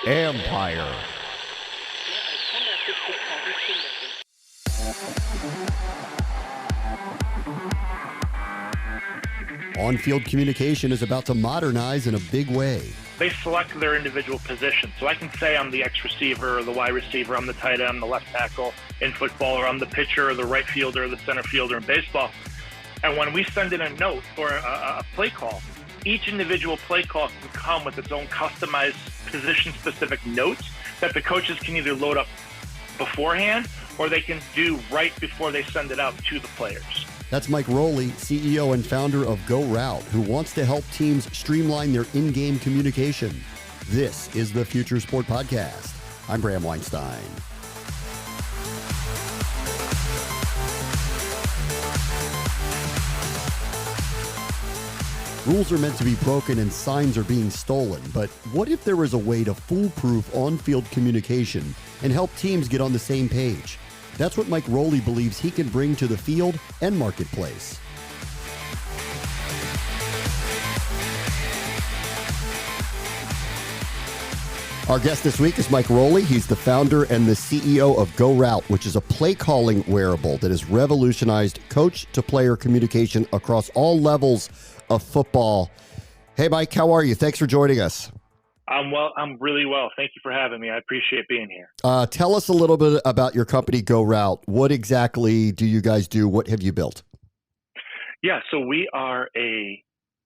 Empire. On-field communication is about to modernize in a big way. They select their individual position. So I can say I'm the X receiver or the Y receiver, I'm the tight end, I'm the left tackle in football, or I'm the pitcher or the right fielder or the center fielder in baseball. And when we send in a note or a play call, each individual play call can come with its own customized position-specific notes that the coaches can either load up beforehand or they can do right before they send it out to the players. That's Mike Rolih, CEO and founder of GoRout, who wants to help teams streamline their in-game communication. This is the Future Sport Podcast. I'm Bram Weinstein. Rules are meant to be broken and signs are being stolen, but what if there was a way to foolproof on-field communication and help teams get on the same page? That's what Mike Rolih believes he can bring to the field and marketplace. Our guest this week is Mike Rolih. He's the founder and the CEO of GoRout, which is a play-calling wearable that has revolutionized coach-to-player communication across all levels of football. Hey, Mike, how are you? Thanks for joining us. I'm really well. Thank you for having me. I appreciate being here. Tell us a little bit about your company, GoRout. What exactly do you guys do? What have you built? Yeah, so we are a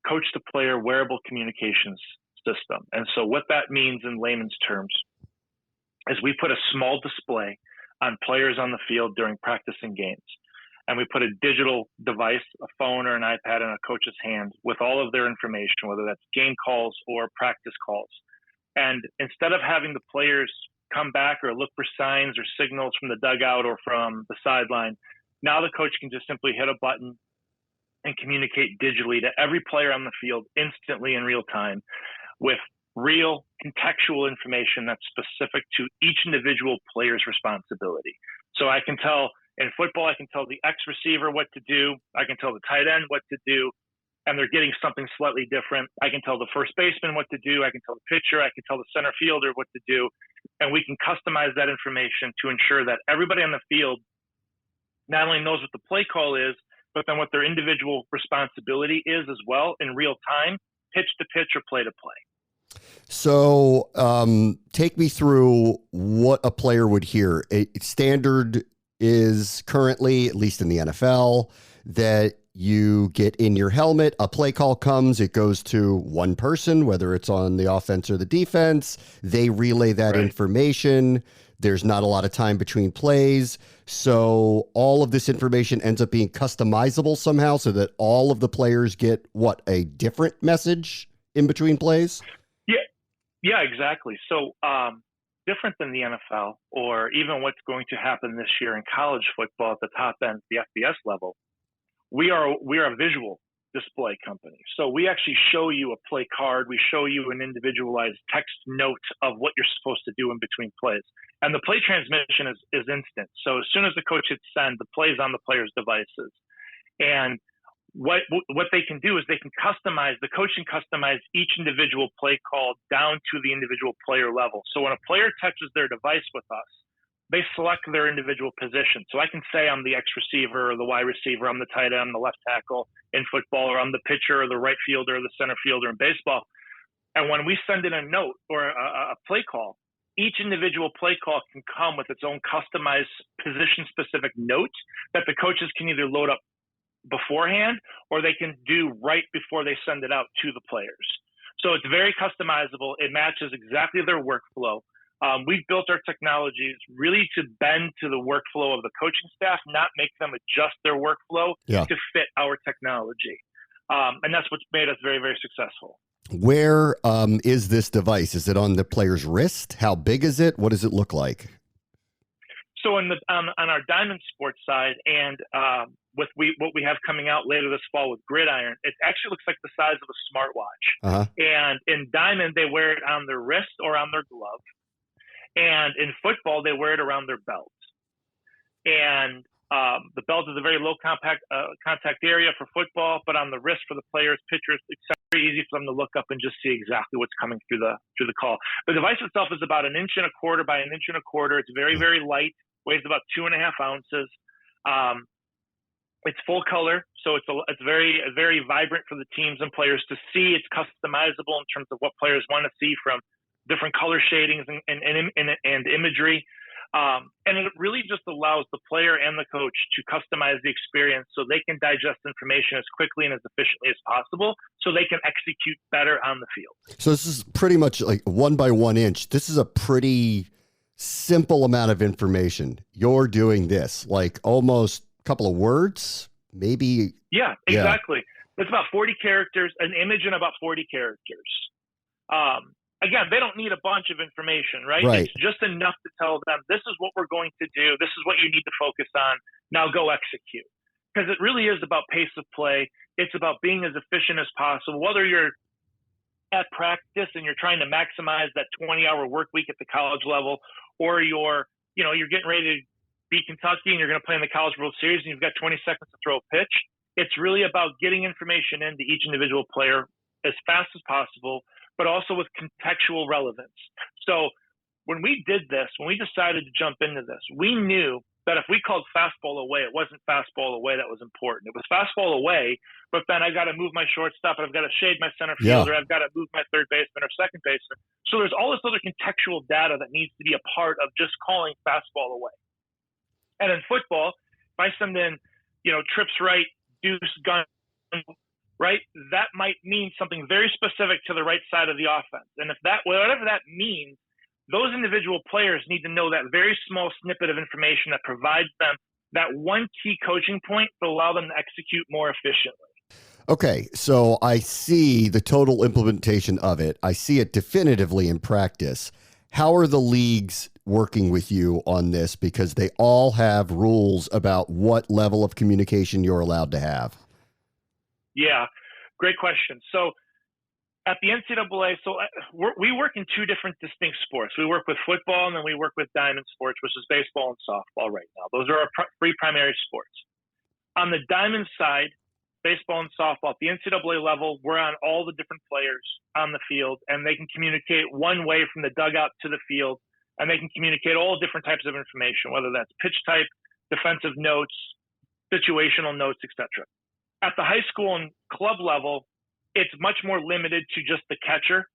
coach-to-player wearable communications system. And so what that means in layman's terms is we put a small display on players on the field during practice and games. And we put a digital device, a phone or an iPad in a coach's hand with all of their information, whether that's game calls or practice calls. And instead of having the players come back or look for signs or signals from the dugout or from the sideline, now the coach can just simply hit a button and communicate digitally to every player on the field instantly in real time with real contextual information that's specific to each individual player's responsibility. So I can tell in football, I can tell the X receiver what to do. I can tell the tight end what to do, and they're getting something slightly different. I can tell the first baseman what to do. I can tell the pitcher. I can tell the center fielder what to do. And we can customize that information to ensure that everybody on the field not only knows what the play call is, but then what their individual responsibility is as well in real time, pitch to pitch or play to play. So take me through what a player would hear. A standard is currently, at least in the NFL, that you get in your helmet, a play call comes, it goes to one person, whether it's on the offense or the defense. They relay that information. There's not a lot of time between plays. So all of this information ends up being customizable somehow so that all of the players get, a different message in between plays? Yeah, exactly. So different than the NFL or even what's going to happen this year in college football at the top end, the FBS level, we are a visual display company. So we actually show you a play card. We show you an individualized text note of what you're supposed to do in between plays. And the play transmission is instant. So as soon as the coach hits send, the play's on the player's devices. And what they can do is the coach can customize each individual play call down to the individual player level. So when a player touches their device with us, they select their individual position. So I can say I'm the X receiver or the Y receiver, I'm the tight end, I'm the left tackle in football, or I'm the pitcher or the right fielder or the center fielder in baseball. And when we send in a note or a play call, each individual play call can come with its own customized position-specific note that the coaches can either load up beforehand or they can do right before they send it out to the players. So it's very customizable. It matches exactly their workflow. We've built our technologies really to bend to the workflow of the coaching staff, not make them adjust their workflow to fit our technology. And that's what's made us very, very successful. Where is this device? Is it on the player's wrist? How big is it? What does it look like? So on our Diamond Sports side and with what we have coming out later this fall with Gridiron, it actually looks like the size of a smartwatch. Uh-huh. And in Diamond, they wear it on their wrist or on their glove. And in football, they wear it around their belt. And the belt is a very low contact area for football, but on the wrist for the players, pitchers, it's very easy for them to look up and just see exactly what's coming through the call. The device itself is about 1.25 inches by 1.25 inches. It's very, very light, weighs about 2.5 ounces. It's full color, so it's very, very vibrant for the teams and players to see. It's customizable in terms of what players want to see from different color shadings and imagery. And it really just allows the player and the coach to customize the experience so they can digest information as quickly and as efficiently as possible so they can execute better on the field. So this is pretty much like 1 by 1 inch. This is a pretty simple amount of information. You're doing this, like almost a couple of words, maybe. Yeah, exactly. Yeah. It's about 40 characters, an image in about 40 characters. Again, they don't need a bunch of information, right? It's just enough to tell them, this is what we're going to do. This is what you need to focus on. Now go execute. Because it really is about pace of play. It's about being as efficient as possible. Whether you're at practice and you're trying to maximize that 20-hour work week at the college level, or you're getting ready to beat Kentucky and you're going to play in the College World Series and you've got 20 seconds to throw a pitch. It's really about getting information into each individual player as fast as possible, but also with contextual relevance. So when we did this, when we decided to jump into this, we knew that if we called fastball away, it wasn't fastball away that was important. It was fastball away, but then I got to move my shortstop, and I've got to shade my center fielder, I've got to move my third baseman or second baseman. So there's all this other contextual data that needs to be a part of just calling fastball away. And in football, if I send in, trips right, deuce, gun, right, that might mean something very specific to the right side of the offense. And whatever that means, those individual players need to know that very small snippet of information that provides them that one key coaching point to allow them to execute more efficiently. Okay, so I see the total implementation of it. I see it definitively in practice. How are the leagues working with you on this? Because they all have rules about what level of communication you're allowed to have. Yeah, great question. So at the NCAA, we work in two different distinct sports. We work with football, and then we work with diamond sports, which is baseball and softball right now. Those are our three primary sports. On the diamond side, baseball and softball, at the NCAA level, we're on all the different players on the field, and they can communicate one way from the dugout to the field, and they can communicate all different types of information, whether that's pitch type, defensive notes, situational notes, etc. At the high school and club level, it's much more limited to just the catcher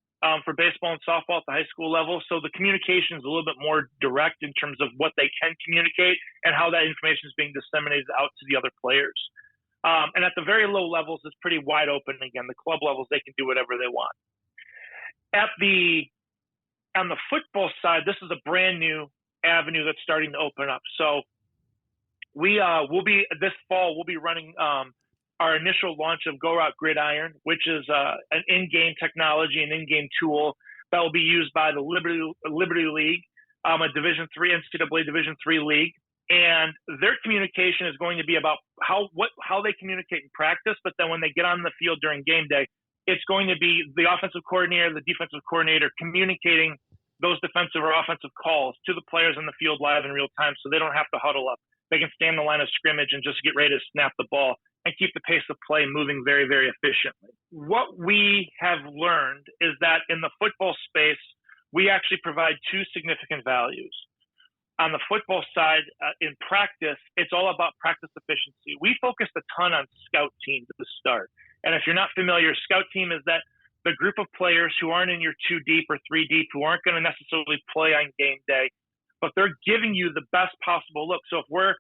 for baseball and softball at the high school level. So the communication is a little bit more direct in terms of what they can communicate and how that information is being disseminated out to the other players. And at the very low levels, it's pretty wide open. Again, the club levels, they can do whatever they want. On the football side, this is a brand new avenue that's starting to open up. So this fall, we'll be running our initial launch of GoRout Gridiron, which is an in-game technology, an in-game tool that will be used by the Liberty League, a Division III NCAA Division III league, and their communication is going to be about how they communicate in practice. But then when they get on the field during game day, it's going to be the offensive coordinator, the defensive coordinator communicating those defensive or offensive calls to the players on the field live in real time, so they don't have to huddle up. They can stand in the line of scrimmage and just get ready to snap the ball and keep the pace of play moving very, very efficiently. What we have learned is that in the football space, we actually provide two significant values. On the football side, in practice, it's all about practice efficiency. We focused a ton on scout teams at the start. And if you're not familiar, scout team is that the group of players who aren't in your 2 deep or 3 deep, who aren't going to necessarily play on game day, but they're giving you the best possible look. So if we're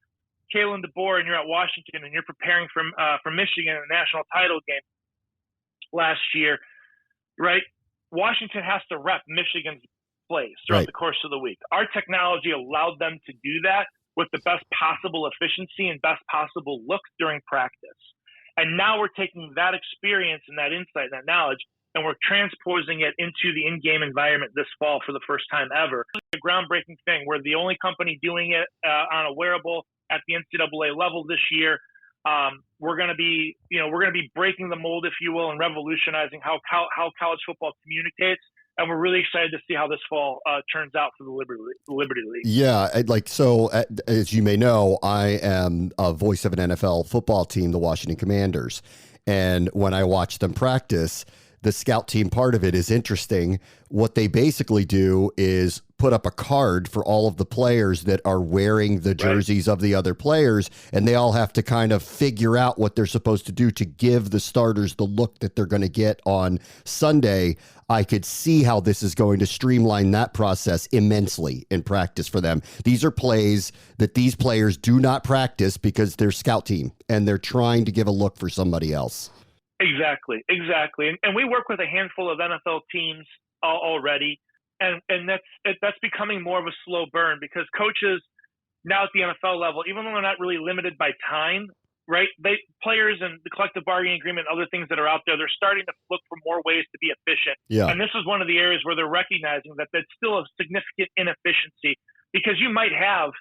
Kalen DeBoer and you're at Washington and you're preparing for Michigan in the national title game last year, right? Washington has to rep Michigan's plays throughout the course of the week. Our technology allowed them to do that with the best possible efficiency and best possible looks during practice. And now we're taking that experience and that insight and that knowledge, and we're transposing it into the in-game environment this fall for the first time ever. It's a groundbreaking thing. We're the only company doing it on a wearable at the NCAA level this year. We're going to be breaking the mold, if you will, and revolutionizing how college football communicates. And we're really excited to see how this fall turns out for the Liberty League. Yeah, as you may know, I am a voice of an NFL football team, the Washington Commanders. And when I watch them practice, the scout team part of it is interesting. What they basically do is put up a card for all of the players that are wearing the jerseys of the other players, and they all have to kind of figure out what they're supposed to do to give the starters the look that they're going to get on Sunday. I could see how this is going to streamline that process immensely in practice for them. These are plays that these players do not practice because they're scout team and they're trying to give a look for somebody else. Exactly. And we work with a handful of NFL teams already. And that's becoming more of a slow burn because coaches now at the NFL level, even though they're not really limited by time, right? Players and the collective bargaining agreement, other things that are out there, they're starting to look for more ways to be efficient. Yeah. And this is one of the areas where they're recognizing that that's still a significant inefficiency because you might have,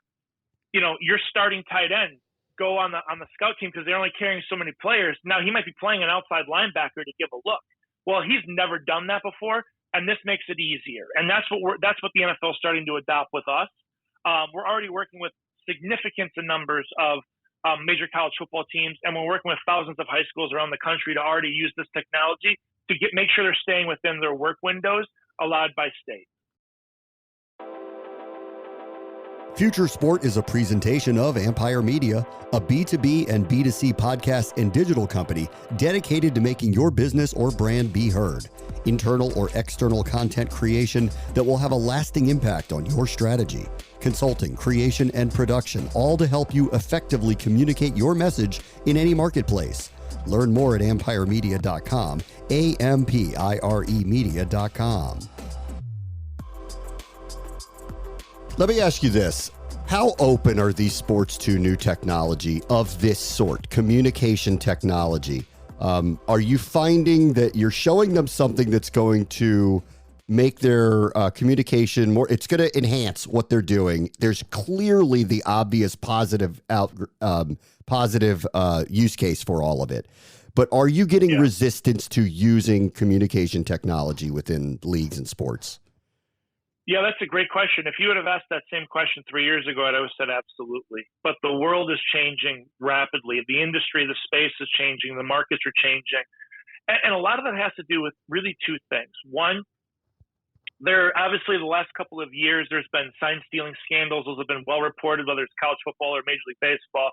your starting tight end go on the scout team because they're only carrying so many players. Now he might be playing an outside linebacker to give a look. Well, he's never done that before. And this makes it easier. And that's what the NFL is starting to adopt with us. We're already working with significant numbers of major college football teams, and we're working with thousands of high schools around the country to already use this technology to make sure they're staying within their work windows allowed by state. Future Sport is a presentation of Empire Media, a B2B and B2C podcast and digital company dedicated to making your business or brand be heard. Internal or external content creation that will have a lasting impact on your strategy. Consulting, creation, and production, all to help you effectively communicate your message in any marketplace. Learn more at empiremedia.com, AMPIRE media.com. Let me ask you this. How open are these sports to new technology of this sort, communication technology? Are you finding that you're showing them something that's going to make their communication more, it's going to enhance what they're doing? There's clearly the obvious positive use case for all of it. But are you getting resistance to using communication technology within leagues and sports? Yeah, that's a great question. If you would have asked that same question 3 years ago, I'd have said absolutely. But the world is changing rapidly. The industry, the space is changing. The markets are changing. And a lot of it has to do with really two things. One, obviously the last couple of years, there's been sign stealing scandals. Those have been well reported, whether it's college football or Major League Baseball.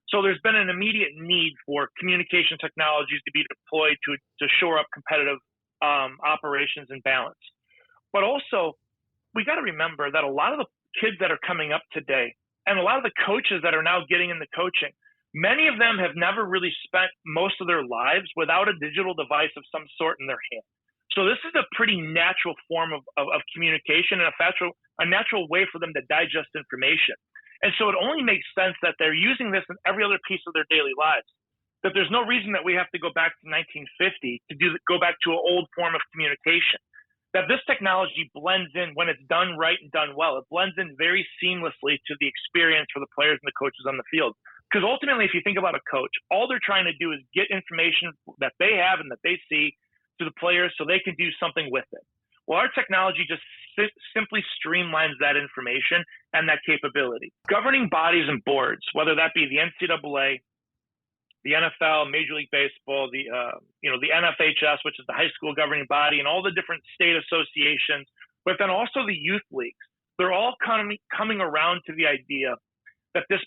So there's been an immediate need for communication technologies to be deployed to shore up competitive operations and balance. But also, we got to remember that a lot of the kids that are coming up today and a lot of the coaches that are now getting into coaching, many of them have never really spent most of their lives without a digital device of some sort in their hand. So this is a pretty natural form of communication and a natural way for them to digest information. And so it only makes sense that they're using this in every other piece of their daily lives, that there's no reason that we have to go back to 1950 to go back to an old form of communication. That this technology blends in when it's done right and done well. It blends in very seamlessly to the experience for the players and the coaches on the field. Because ultimately, if you think about a coach, all they're trying to do is get information that they have and that they see to the players so they can do something with it. Well, our technology just simply streamlines that information and that capability. Governing bodies and boards, whether that be the NCAA, the NFL, Major League Baseball, the NFHS, which is the high school governing body, and all the different state associations, but then also the youth leagues. They're all coming around to the idea that this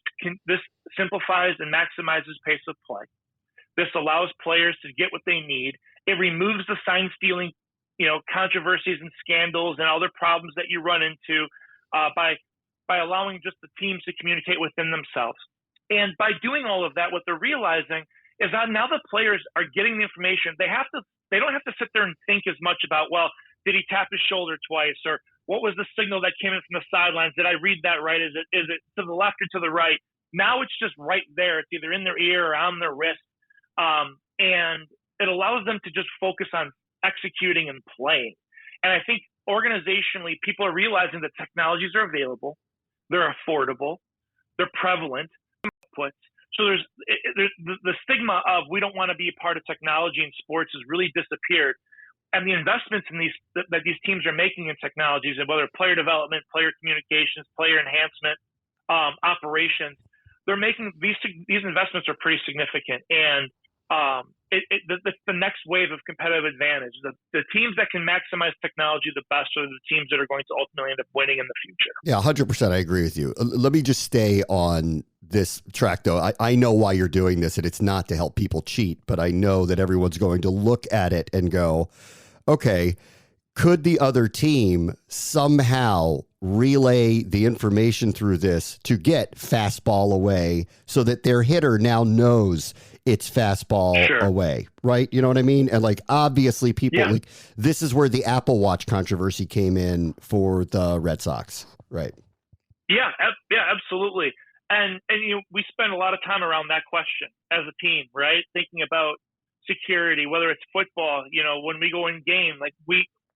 simplifies and maximizes pace of play. This allows players to get what they need. It removes the sign stealing, controversies and scandals and other problems that you run into by allowing just the teams to communicate within themselves. And by doing all of that, what they're realizing is that now the players are getting the information. They don't have to sit there and think as much about, well, did he tap his shoulder twice? Or what was the signal that came in from the sidelines? Did I read that right? Is it to the left or to the right? Now it's just right there. It's either in their ear or on their wrist. And it allows them to just focus on executing and playing. And I think organizationally, people are realizing that technologies are available. They're affordable. They're prevalent. So there's the stigma of we don't want to be a part of technology in sports has really disappeared, and the investments in that these teams are making in technologies, and whether player development, player communications, player enhancement, operations, they're making these investments are pretty significant, and the next wave of competitive advantage. The teams that can maximize technology the best are the teams that are going to ultimately end up winning in the future. Yeah, 100%. I agree with you. Let me just stay on this track, though. I know why you're doing this, and it's not to help people cheat, but I know that everyone's going to look at it and go, okay, could the other team somehow relay the information through this to get fastball away so that their hitter now knows it's fastball away, right? You know what I mean? And like, obviously people like, this is where the Apple Watch controversy came in for the Red Sox, right? Yeah, absolutely. And we spend a lot of time around that question as a team, right? Thinking about security, whether it's football, when we go in game, like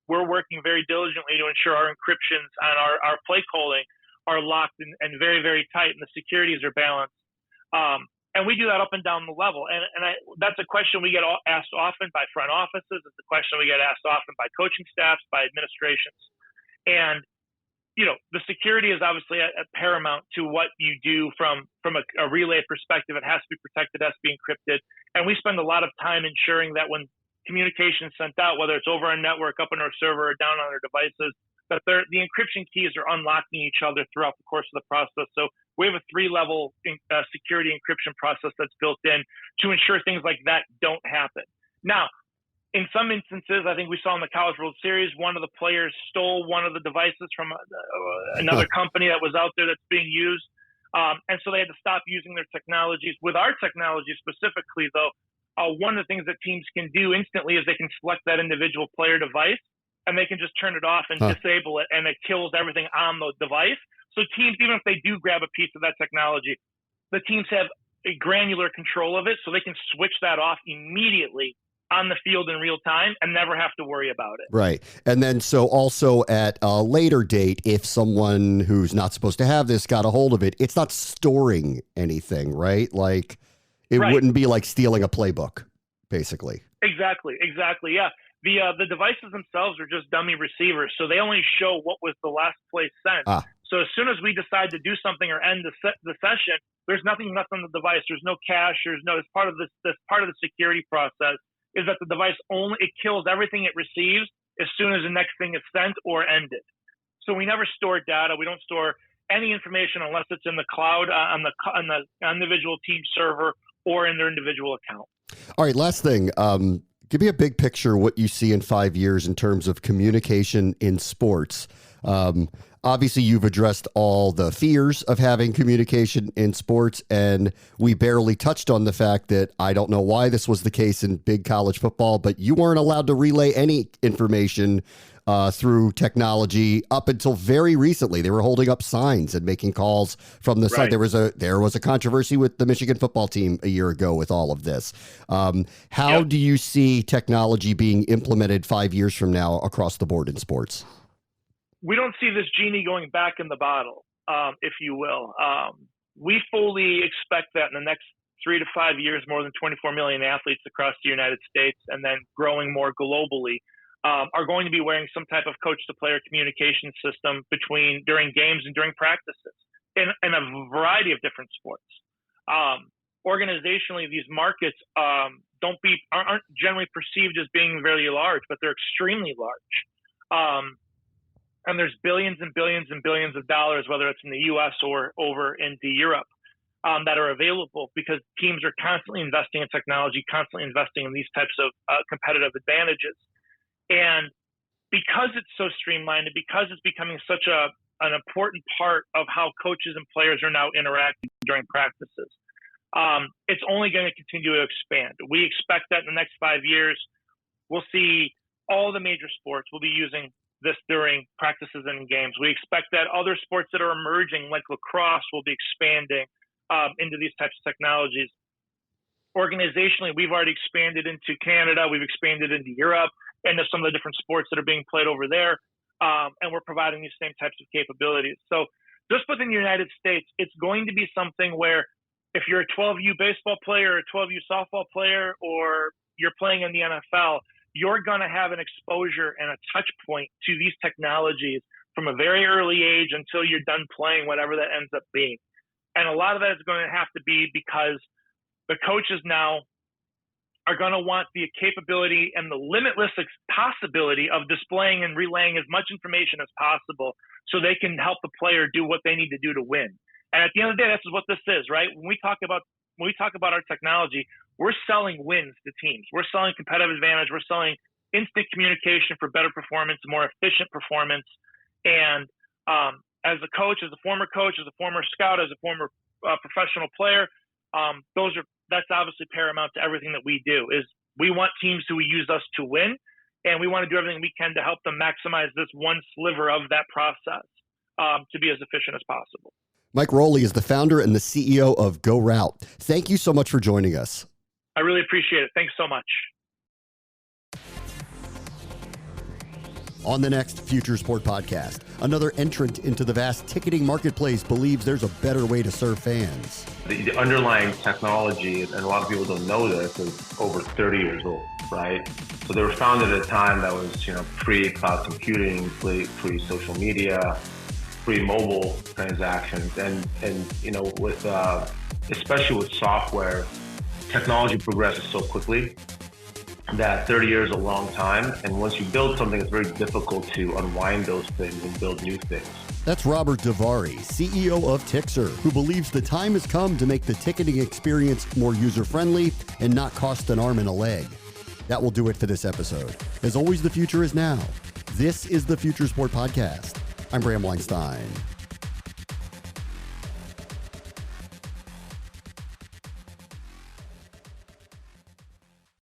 we're working very diligently to ensure our encryptions and our play calling are locked and very, very tight, and the securities are balanced. And we do that up and down the level. And that's a question we get asked often by front offices. It's a question we get asked often by coaching staffs, by administrations. And, the security is obviously a paramount to what you do from a relay perspective. It has to be protected, it has to be encrypted. And we spend a lot of time ensuring that when communication is sent out, whether it's over our network, up on our server, or down on our devices, that the encryption keys are unlocking each other throughout the course of the process. So we have a 3-level security encryption process that's built in to ensure things like that don't happen. Now, in some instances, I think we saw in the College World Series, one of the players stole one of the devices from another company that was out there that's being used. And so they had to stop using their technologies. With our technology specifically, though, one of the things that teams can do instantly is they can select that individual player device, and they can just turn it off and disable it, and it kills everything on the device. So teams, even if they do grab a piece of that technology, the teams have a granular control of it, so they can switch that off immediately on the field in real time and never have to worry about it. Right. And then so also at a later date, if someone who's not supposed to have this got a hold of it, it's not storing anything, right? Like it wouldn't be like stealing a playbook, basically. Exactly. Yeah. The devices themselves are just dummy receivers, so they only show what was the last play sent. So as soon as we decide to do something or end the session, there's nothing left on the device. There's no cache. It's part of this part of the security process is that the device it kills everything it receives as soon as the next thing is sent or ended. So we never store data. We don't store any information unless it's in the cloud on the individual team server or in their individual account. All right, last thing. Give me a big picture what you see in 5 years in terms of communication in sports. Obviously, you've addressed all the fears of having communication in sports, and we barely touched on the fact that I don't know why this was the case in big college football, but you weren't allowed to relay any information through technology up until very recently. They were holding up signs and making calls from the side. There was a controversy with the Michigan football team a year ago with all of this. How do you see technology being implemented 5 years from now across the board in sports? We don't see this genie going back in the bottle, if you will. We fully expect that in the next 3 to 5 years, more than 24 million athletes across the United States, and then growing more globally, are going to be wearing some type of coach-to-player communication system during games and during practices in a variety of different sports. Organizationally, these markets aren't generally perceived as being very large, but they're extremely large. And there's billions and billions and billions of dollars, whether it's in the U.S. or over into Europe, that are available because teams are constantly investing in technology, constantly investing in these types of competitive advantages. And because it's so streamlined and because it's becoming such an important part of how coaches and players are now interacting during practices, it's only going to continue to expand. We expect that in the next 5 years, we'll see all the major sports will be using this during practices and games. We expect that other sports that are emerging, like lacrosse, will be expanding into these types of technologies. Organizationally, we've already expanded into Canada. We've expanded into Europe and some of the different sports that are being played over there. And we're providing these same types of capabilities. So just within the United States, it's going to be something where if you're a 12U baseball player or a 12U softball player, or you're playing in the NFL, you're going to have an exposure and a touch point to these technologies from a very early age until you're done playing, whatever that ends up being. And a lot of that is going to have to be because the coaches now are going to want the capability and the limitless possibility of displaying and relaying as much information as possible so they can help the player do what they need to do to win. And at the end of the day, this is what this is, right? When we talk about our technology, we're selling wins to teams. We're selling competitive advantage. We're selling instant communication for better performance, more efficient performance. And as a coach, as a former scout, as a former professional player, that's obviously paramount to everything that we do. Is we want teams who use us to win, and we want to do everything we can to help them maximize this one sliver of that process to be as efficient as possible. Mike Rolih is the founder and the CEO of GoRout. Thank you so much for joining us. I really appreciate it. Thanks so much. On the next Future Sport podcast, another entrant into the vast ticketing marketplace believes there's a better way to serve fans. The underlying technology, and a lot of people don't know this, is over 30 years old, right? So they were founded at a time that was, pre-cloud computing, pre-social media, pre-mobile transactions, and with especially with software, technology progresses so quickly that 30 years is a long time. And once you build something, it's very difficult to unwind those things and build new things. That's Robert Davari, CEO of Tixer, who believes the time has come to make the ticketing experience more user-friendly and not cost an arm and a leg. That will do it for this episode. As always, the future is now. This is the Future Sport Podcast. I'm Bram Weinstein.